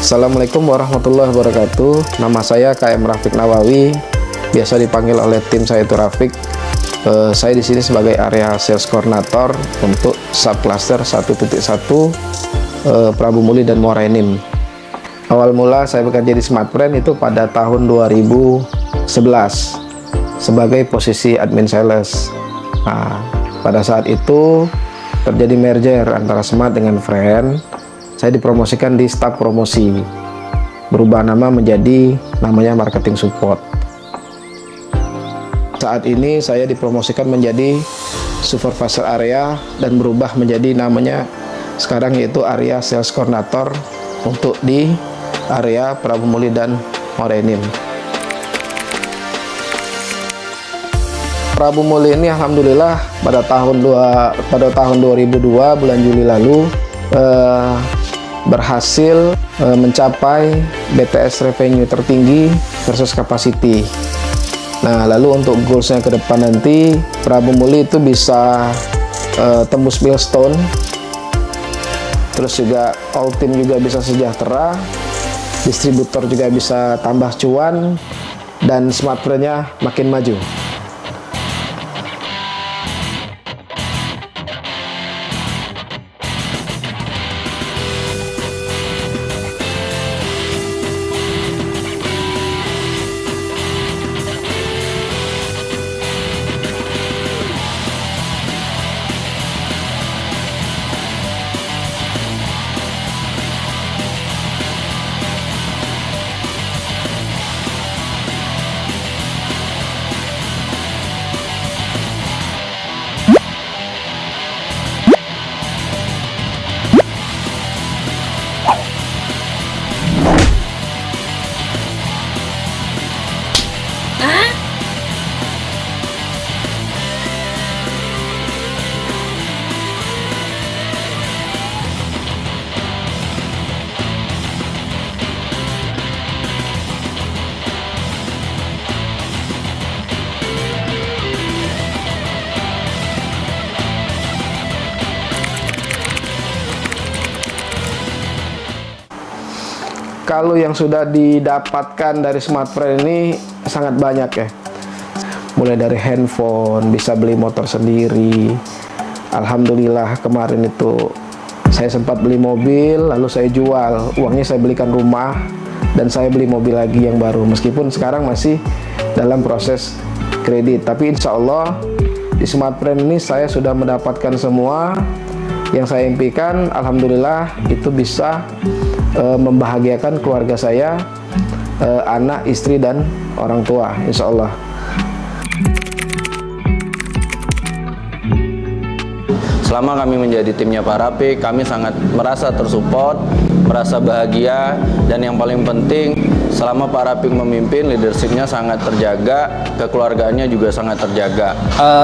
Assalamualaikum warahmatullahi wabarakatuh. Nama saya KM Rafiq Nawawi, biasa dipanggil oleh tim saya itu Rafiq. Saya di sini sebagai area sales coordinator untuk subcluster 1.1 Prabu Muli dan Muara Enim. Awal mula saya bekerja di Smartfren itu pada tahun 2011 sebagai posisi admin sales. Nah, pada saat itu terjadi merger antara Smart dengan Friend. Saya dipromosikan di staf promosi, berubah nama menjadi namanya marketing support. Saat ini saya dipromosikan menjadi supervisor area dan berubah menjadi namanya sekarang yaitu area sales coordinator untuk di area Prabu Muli dan Muara Enim. Prabu Muli ini alhamdulillah pada tahun 2002 bulan Juli lalu berhasil mencapai BTS revenue tertinggi versus capacity. Nah, lalu untuk goalsnya ke depan nanti Prabu Muli itu bisa tembus milestone, terus juga all team juga bisa sejahtera, distributor juga bisa tambah cuan, dan Smartfren-nya makin maju. Kalau yang sudah didapatkan dari Smartfren ini sangat banyak ya. Mulai dari handphone, bisa beli motor sendiri. Alhamdulillah kemarin itu saya sempat beli mobil, lalu saya jual. Uangnya saya belikan rumah dan saya beli mobil lagi yang baru. Meskipun sekarang masih dalam proses kredit. Tapi insya Allah di Smartfren ini saya sudah mendapatkan semua yang saya impikan. Alhamdulillah itu bisa membahagiakan keluarga saya, anak, istri, dan orang tua, insya Allah. Selama kami menjadi timnya Pak Rafiq, kami sangat merasa tersupport, merasa bahagia, dan yang paling penting selama Pak Rafiq memimpin, leadershipnya sangat terjaga, kekeluargaannya juga sangat terjaga.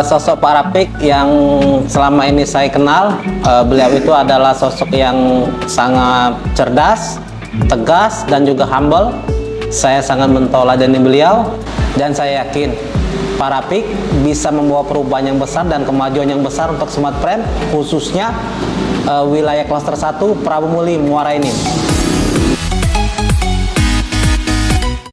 Sosok Pak Rafiq yang selama ini saya kenal, beliau itu adalah sosok yang sangat cerdas, tegas, dan juga humble. Saya sangat mentoladani beliau, dan saya yakin Pak Rafiq bisa membawa perubahan yang besar dan kemajuan yang besar untuk Smartfren, khususnya wilayah klaster 1 Prabu Muli Muara Enim.